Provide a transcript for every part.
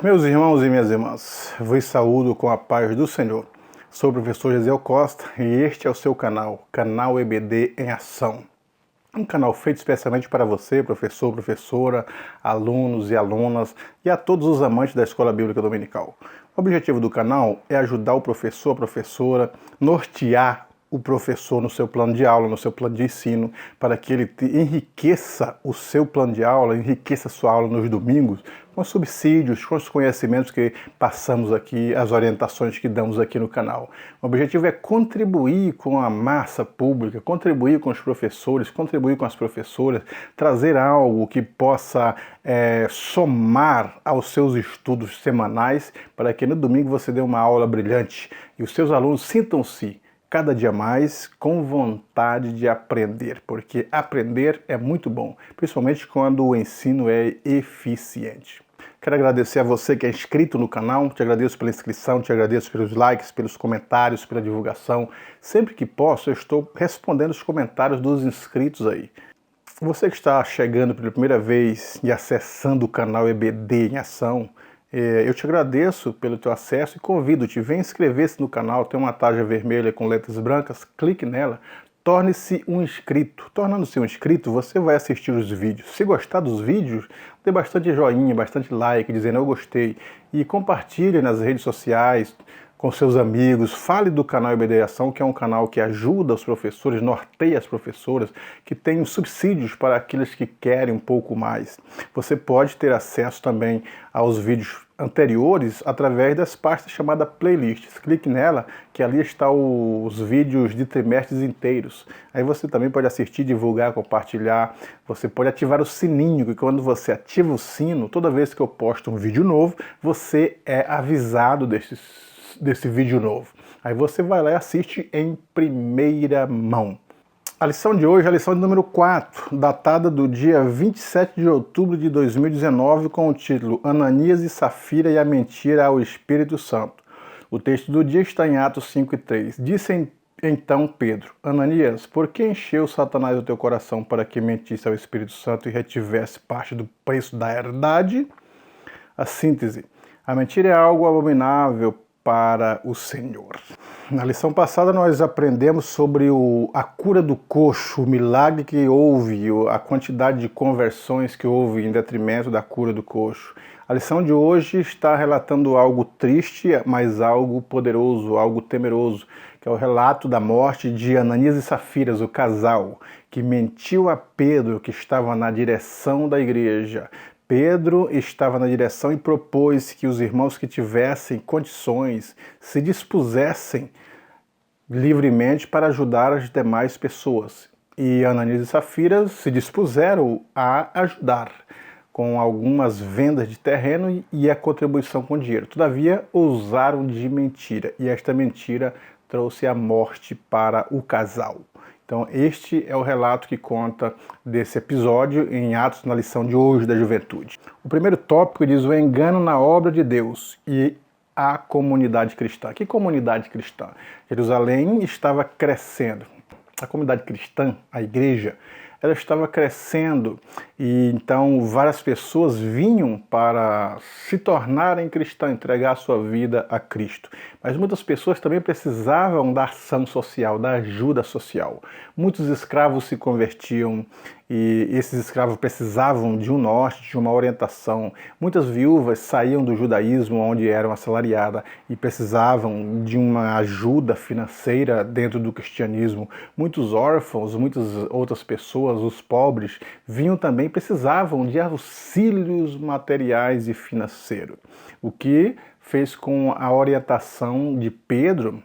Meus irmãos e minhas irmãs, vos saúdo com a paz do Senhor. Sou o professor Gesiel Costa e este é o seu canal EBD em Ação. Um canal feito especialmente para você, professor, professora, alunos e alunas e a todos os amantes da Escola Bíblica Dominical. O objetivo do canal é ajudar o professor, a professora, nortear o professor no seu plano de aula, no seu plano de ensino, para que ele enriqueça o seu plano de aula, enriqueça a sua aula nos domingos, com os subsídios, com os conhecimentos que passamos aqui, as orientações que damos aqui no canal. O objetivo é contribuir com a massa pública, contribuir com os professores, contribuir com as professoras, trazer algo que possa somar aos seus estudos semanais, para que no domingo você dê uma aula brilhante e os seus alunos sintam-se cada dia mais com vontade de aprender, porque aprender é muito bom, principalmente quando o ensino é eficiente. Quero agradecer a você que é inscrito no canal, te agradeço pela inscrição, te agradeço pelos likes, pelos comentários, pela divulgação. Sempre que posso, eu estou respondendo os comentários dos inscritos aí. Você que está chegando pela primeira vez e acessando o canal EBD em Ação, eu te agradeço pelo teu acesso e convido-te, vem inscrever-se no canal, tem uma tarja vermelha com letras brancas, clique nela, torne-se um inscrito. Tornando-se um inscrito, você vai assistir os vídeos. Se gostar dos vídeos, dê bastante joinha, bastante like, dizendo eu gostei. E compartilhe nas redes sociais, com seus amigos, fale do canal EBD em Ação, que é um canal que ajuda os professores, norteia as professoras, que tem subsídios para aqueles que querem um pouco mais. Você pode ter acesso também aos vídeos anteriores através das pastas chamadas playlists. Clique nela, que ali está os vídeos de trimestres inteiros. Aí você também pode assistir, divulgar, compartilhar. Você pode ativar o sininho, que quando você ativa o sino, toda vez que eu posto um vídeo novo, você é avisado desse vídeo novo. Aí você vai lá e assiste em primeira mão. A lição de hoje é a lição de número 4, datada do dia 27 de outubro de 2019, com o título Ananias e Safira e a mentira ao Espírito Santo. O texto do dia está em Atos 5:3. Disse então Pedro: Ananias, por que encheu Satanás o teu coração para que mentisse ao Espírito Santo e retivesse parte do preço da herdade? A síntese: a mentira é algo abominável para o Senhor. Na lição passada nós aprendemos sobre a cura do coxo, o milagre que houve, a quantidade de conversões que houve em detrimento da cura do coxo. A lição de hoje está relatando algo triste, mas algo poderoso, algo temeroso, que é o relato da morte de Ananias e Safiras, o casal, que mentiu a Pedro, que estava na direção da igreja. Pedro estava na direção e propôs que os irmãos que tivessem condições se dispusessem livremente para ajudar as demais pessoas. E Ananias e Safira se dispuseram a ajudar com algumas vendas de terreno e a contribuição com dinheiro. Todavia, ousaram de mentira, e esta mentira trouxe a morte para o casal. Então, este é o relato que conta desse episódio em Atos, na lição de hoje da juventude. O primeiro tópico diz o engano na obra de Deus e a comunidade cristã. Que comunidade cristã? Jerusalém estava crescendo. A comunidade cristã, a igreja, ela estava crescendo e então várias pessoas vinham para se tornarem cristãs, entregar a sua vida a Cristo. Mas muitas pessoas também precisavam da ação social, da ajuda social. Muitos escravos se convertiam e esses escravos precisavam de um norte, de uma orientação. Muitas viúvas saíam do judaísmo, onde eram assalariadas, e precisavam de uma ajuda financeira dentro do cristianismo. Muitos órfãos, muitas outras pessoas, os pobres, vinham também, precisavam de auxílios materiais e financeiros. O que fez com a orientação de Pedro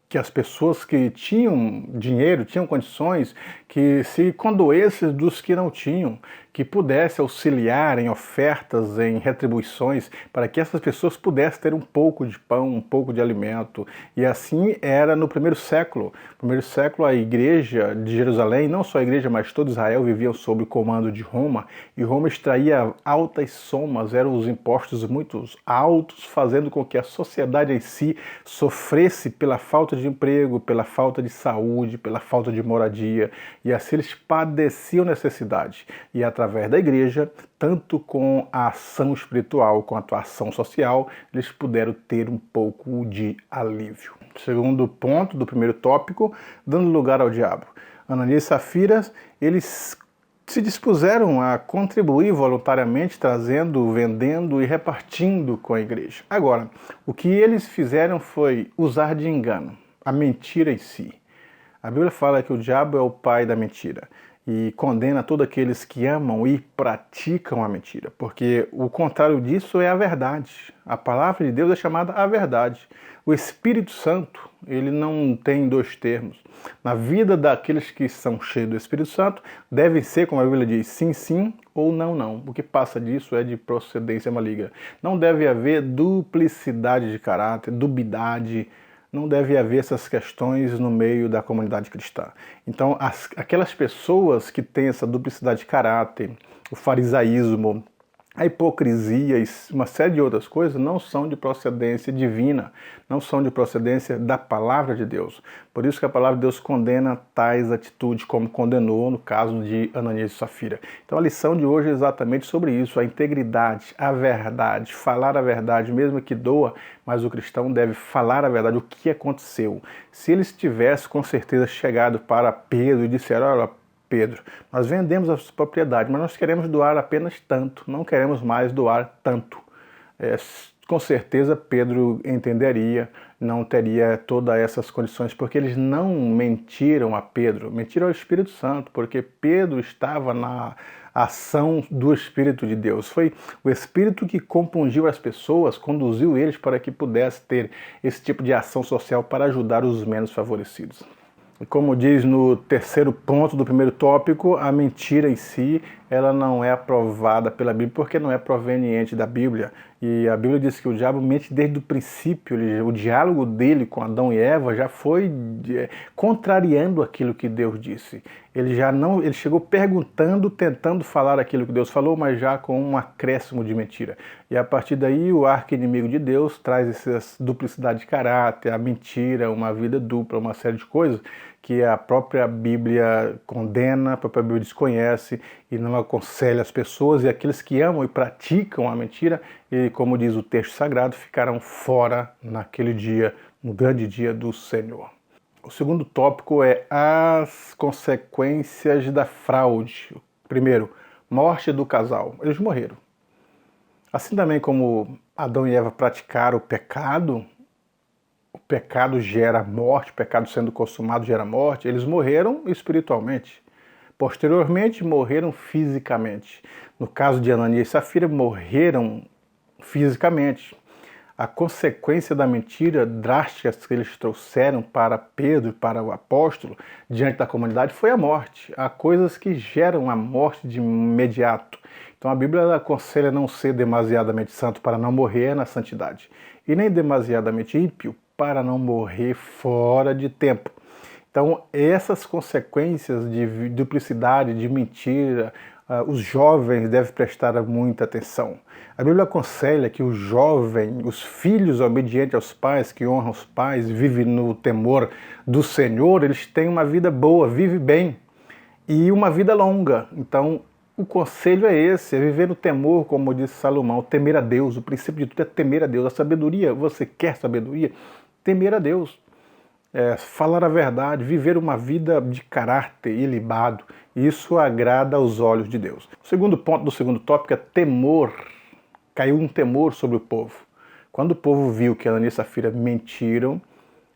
que as pessoas que tinham dinheiro, tinham condições, que se condoessem dos que não tinham, que pudesse auxiliar em ofertas, em retribuições, para que essas pessoas pudessem ter um pouco de pão, um pouco de alimento. E assim era no primeiro século. No primeiro século, a igreja de Jerusalém, não só a igreja, mas todo Israel viviam sob o comando de Roma, e Roma extraía altas somas, eram os impostos muito altos, fazendo com que a sociedade em si sofresse pela falta de emprego, pela falta de saúde, pela falta de moradia, e assim eles padeciam necessidade. E através da igreja, tanto com a ação espiritual quanto a ação social, eles puderam ter um pouco de alívio. Segundo ponto do primeiro tópico, dando lugar ao diabo. Ananias e Safira, eles se dispuseram a contribuir voluntariamente, trazendo, vendendo e repartindo com a igreja. Agora, o que eles fizeram foi usar de engano, a mentira em si. A Bíblia fala que o diabo é o pai da mentira e condena todos aqueles que amam e praticam a mentira, porque o contrário disso é a verdade. A palavra de Deus é chamada a verdade. O Espírito Santo, ele não tem dois termos. Na vida daqueles que são cheios do Espírito Santo, devem ser, como a Bíblia diz, sim, sim ou não, não. O que passa disso é de procedência maligna. Não deve haver duplicidade de caráter, dubidade, não deve haver essas questões no meio da comunidade cristã. Então, aquelas pessoas que têm essa duplicidade de caráter, o farisaísmo, a hipocrisia e uma série de outras coisas não são de procedência divina, não são de procedência da palavra de Deus. Por isso que a palavra de Deus condena tais atitudes, como condenou no caso de Ananias e Safira. Então a lição de hoje é exatamente sobre isso, a integridade, a verdade, falar a verdade, mesmo que doa, mas o cristão deve falar a verdade, o que aconteceu. Se eles tivessem com certeza chegado para Pedro e disseram, olha, Pedro, nós vendemos as propriedades, mas nós queremos doar apenas tanto, não queremos mais doar tanto. Com certeza Pedro entenderia, não teria todas essas condições, porque eles não mentiram a Pedro, mentiram ao Espírito Santo, porque Pedro estava na ação do Espírito de Deus. Foi o Espírito que compungiu as pessoas, conduziu eles para que pudesse ter esse tipo de ação social para ajudar os menos favorecidos. E como diz no terceiro ponto do primeiro tópico, a mentira em si, ela não é aprovada pela Bíblia porque não é proveniente da Bíblia. E a Bíblia diz que o diabo mente desde o princípio, o diálogo dele com Adão e Eva já foi contrariando aquilo que Deus disse. Ele chegou perguntando, tentando falar aquilo que Deus falou, mas já com um acréscimo de mentira. E a partir daí o arqui-inimigo de Deus traz essa duplicidade de caráter, a mentira, uma vida dupla, uma série de coisas que a própria Bíblia condena, a própria Bíblia desconhece e não aconselha as pessoas, e aqueles que amam e praticam a mentira, e como diz o texto sagrado, ficarão fora naquele dia, no grande dia do Senhor. O segundo tópico é as consequências da fraude. Primeiro, morte do casal. Eles morreram. Assim também como Adão e Eva praticaram o pecado gera morte, o pecado sendo consumado gera morte, eles morreram espiritualmente. Posteriormente, morreram fisicamente. No caso de Ananias e Safira, morreram fisicamente. A consequência da mentira drástica que eles trouxeram para Pedro, para o apóstolo, diante da comunidade, foi a morte. Há coisas que geram a morte de imediato. Então a Bíblia aconselha não ser demasiadamente santo para não morrer na santidade, e nem demasiadamente ímpio para não morrer fora de tempo. Então essas consequências de duplicidade, de mentira, os jovens devem prestar muita atenção. A Bíblia aconselha que o jovem, os filhos obedientes aos pais, que honram os pais, vivem no temor do Senhor, eles têm uma vida boa, vivem bem e uma vida longa. Então o conselho é esse, é viver no temor, como disse Salomão, temer a Deus. O princípio de tudo é temer a Deus. A sabedoria, você quer sabedoria? Temer a Deus. Falar a verdade, viver uma vida de caráter ilibado. Isso agrada aos olhos de Deus. O segundo ponto do segundo tópico é temor. Caiu um temor sobre o povo. Quando o povo viu que Ananias e Safira mentiram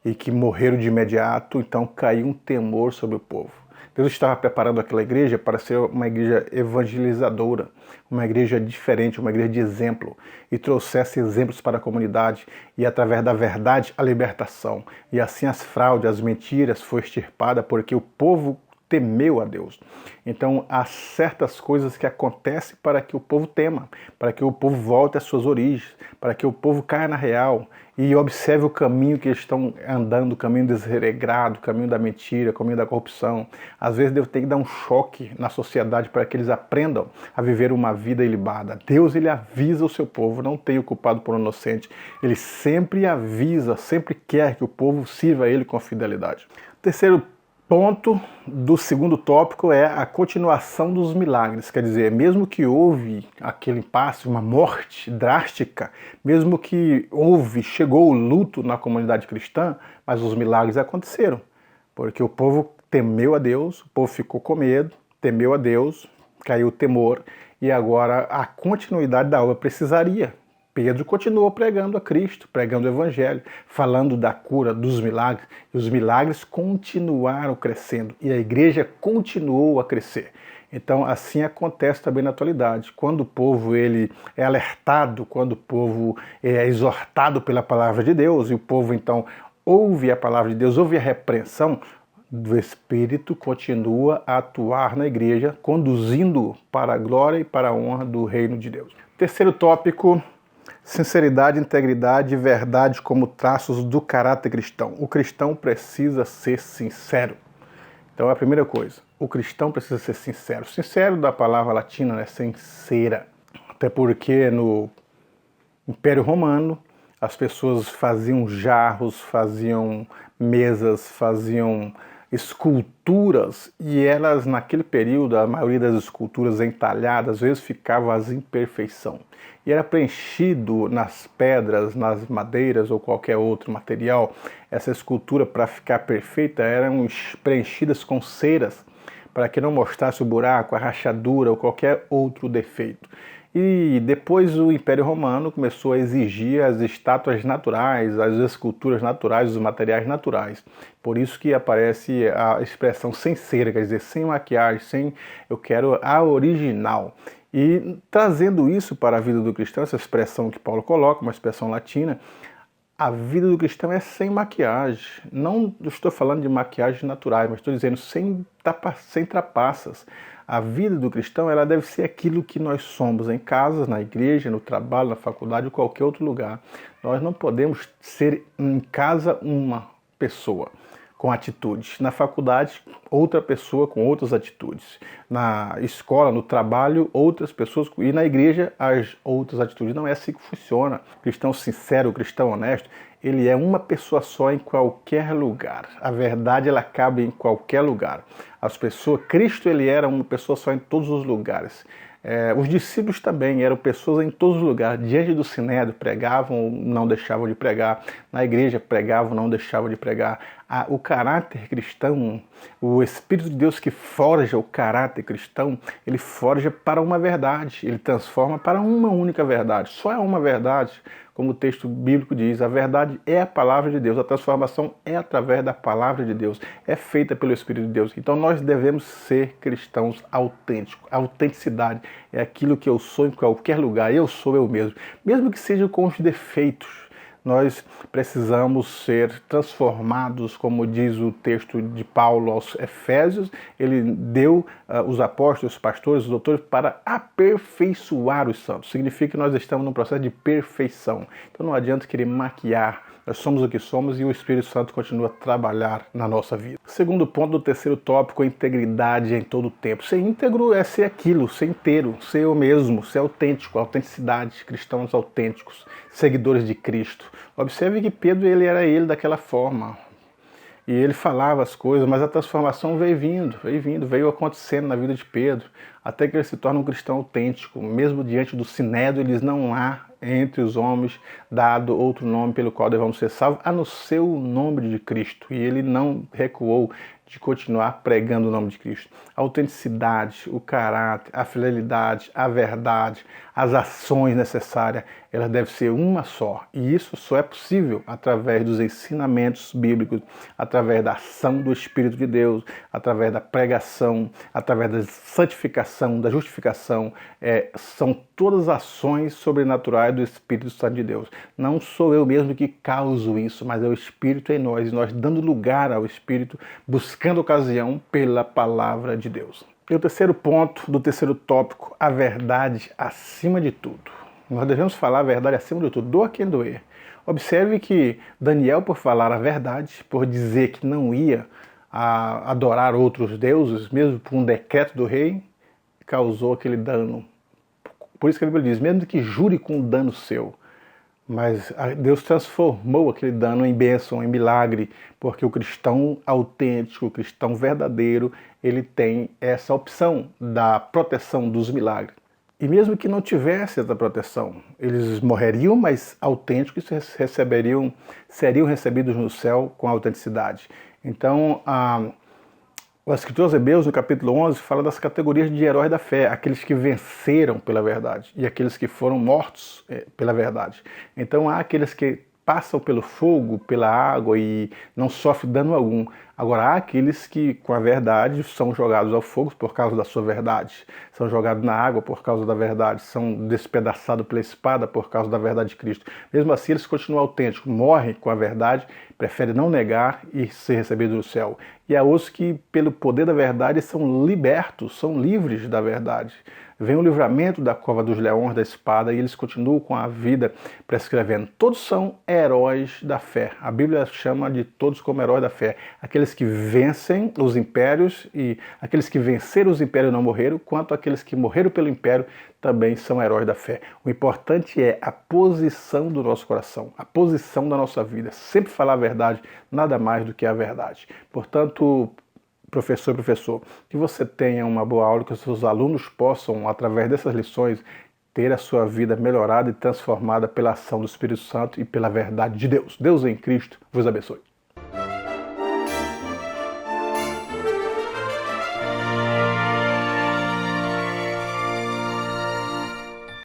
e que morreram de imediato, então caiu um temor sobre o povo. Deus estava preparando aquela igreja para ser uma igreja evangelizadora, uma igreja diferente, uma igreja de exemplo, e trouxesse exemplos para a comunidade, e através da verdade a libertação. E assim as fraudes, as mentiras foram extirpadas, porque o povo temeu a Deus. Então há certas coisas que acontecem para que o povo tema, para que o povo volte às suas origens, para que o povo caia na real e observe o caminho que eles estão andando, o caminho desregrado, o caminho da mentira, o caminho da corrupção. Às vezes Deus tem que dar um choque na sociedade para que eles aprendam a viver uma vida ilibada. Deus, ele avisa o seu povo, não tem o culpado por inocente. Ele sempre avisa, sempre quer que o povo sirva a ele com fidelidade. Terceiro ponto do segundo tópico é a continuação dos milagres. Quer dizer, mesmo que houve aquele impasse, uma morte drástica, mesmo que chegou o luto na comunidade cristã, mas os milagres aconteceram. Porque o povo temeu a Deus, o povo ficou com medo, temeu a Deus, caiu o temor, e agora a continuidade da obra precisaria. Pedro continuou pregando a Cristo, pregando o Evangelho, falando da cura, dos milagres, e os milagres continuaram crescendo, e a igreja continuou a crescer. Então, assim acontece também na atualidade. Quando o povo ele é alertado, quando o povo é exortado pela palavra de Deus, e o povo então ouve a palavra de Deus, ouve a repreensão, do Espírito continua a atuar na igreja, conduzindo para a glória e para a honra do reino de Deus. Terceiro tópico: sinceridade, integridade e verdade como traços do caráter cristão. O cristão precisa ser sincero. Então é a primeira coisa. O cristão precisa ser sincero. Sincero da palavra latina é sincera. Até porque no Império Romano as pessoas faziam jarros, faziam mesas, faziam esculturas, e elas naquele período, a maioria das esculturas entalhadas, às vezes ficava as imperfeição. E era preenchido nas pedras, nas madeiras ou qualquer outro material. Essa escultura, para ficar perfeita, eram preenchidas com ceras, para que não mostrasse o buraco, a rachadura ou qualquer outro defeito. E depois o Império Romano começou a exigir as estátuas naturais, as esculturas naturais, os materiais naturais. Por isso que aparece a expressão sem cera, quer dizer, sem maquiagem, eu quero a original. E trazendo isso para a vida do cristão, essa expressão que Paulo coloca, uma expressão latina, a vida do cristão é sem maquiagem. Não estou falando de maquiagens naturais, mas estou dizendo sem trapaças. A vida do cristão ela deve ser aquilo que nós somos em casa, na igreja, no trabalho, na faculdade ou qualquer outro lugar. Nós não podemos ser em casa uma pessoa com atitudes, na faculdade outra pessoa com outras atitudes, na escola, no trabalho outras pessoas, e na igreja as outras atitudes. Não é assim que funciona. O cristão sincero, o cristão honesto, ele é uma pessoa só em qualquer lugar. A verdade ela cabe em qualquer lugar. Cristo ele era uma pessoa só em todos os lugares. Os discípulos também eram pessoas em todos os lugares. Diante do sinédrio pregavam, não deixavam de pregar. Na igreja pregavam, não deixavam de pregar. O caráter cristão, o Espírito de Deus que forja o caráter cristão, ele forja para uma verdade, ele transforma para uma única verdade. Só é uma verdade, como o texto bíblico diz, a verdade é a palavra de Deus, a transformação é através da palavra de Deus, é feita pelo Espírito de Deus. Então nós devemos ser cristãos autênticos. A autenticidade é aquilo que eu sou em qualquer lugar, eu sou eu mesmo, mesmo que seja com os defeitos. Nós precisamos ser transformados, como diz o texto de Paulo aos Efésios. Ele deu os apóstolos, os pastores, os doutores para aperfeiçoar os santos. Significa que nós estamos num processo de perfeição. Então não adianta querer maquiar. Nós somos o que somos e o Espírito Santo continua a trabalhar na nossa vida. Segundo ponto do terceiro tópico, a integridade em todo o tempo. Ser íntegro é ser aquilo, ser inteiro, ser eu mesmo, ser autêntico, autenticidade, cristãos autênticos, seguidores de Cristo. Observe que Pedro ele era ele daquela forma. E ele falava as coisas, mas a transformação veio acontecendo na vida de Pedro, até que ele se torna um cristão autêntico. Mesmo diante do sinédrio, eles não há entre os homens dado outro nome pelo qual devemos ser salvos, a não ser o nome de Cristo. E ele não recuou de continuar pregando o nome de Cristo. A autenticidade, o caráter, a fidelidade, a verdade, as ações necessárias, elas devem ser uma só. E isso só é possível através dos ensinamentos bíblicos, através da ação do Espírito de Deus, através da pregação, através da santificação, da justificação. São todas ações sobrenaturais do Espírito Santo de Deus. Não sou eu mesmo que causo isso, mas é o Espírito em nós, e nós dando lugar ao Espírito, buscando ocasião pela palavra de Deus. E o terceiro ponto do terceiro tópico, a verdade acima de tudo. Nós devemos falar a verdade acima de tudo, doa quem doer. Observe que Daniel, por falar a verdade, por dizer que não ia adorar outros deuses, mesmo por um decreto do rei, causou aquele dano. Por isso que a Bíblia diz, mesmo que jure com um dano seu, Mas Deus transformou aquele dano em bênção, em milagre, porque o cristão autêntico, o cristão verdadeiro, ele tem essa opção da proteção dos milagres. E mesmo que não tivesse essa proteção, eles morreriam, mas autênticos seriam recebidos no céu com autenticidade. Então, o escritor aos Hebreus, no capítulo 11, fala das categorias de heróis da fé, aqueles que venceram pela verdade e aqueles que foram mortos pela verdade. Então há aqueles que passam pelo fogo, pela água e não sofrem dano algum. Agora há aqueles que, com a verdade, são jogados ao fogo por causa da sua verdade, são jogados na água por causa da verdade, são despedaçados pela espada por causa da verdade de Cristo. Mesmo assim, eles continuam autênticos, morrem com a verdade, preferem não negar e ser recebidos no céu. E há outros que, pelo poder da verdade, são libertos, são livres da verdade. Vem o livramento da cova dos leões, da espada, e eles continuam com a vida prescrevendo. Todos são heróis da fé. A Bíblia chama de todos como heróis da fé. Aqueles que vencem os impérios e aqueles que venceram os impérios não morreram, quanto aqueles que morreram pelo império também são heróis da fé. O importante é a posição do nosso coração, a posição da nossa vida. Sempre falar a verdade, nada mais do que a verdade. Portanto, professor, que você tenha uma boa aula, que os seus alunos possam, através dessas lições, ter a sua vida melhorada e transformada pela ação do Espírito Santo e pela verdade de Deus. Deus em Cristo vos abençoe.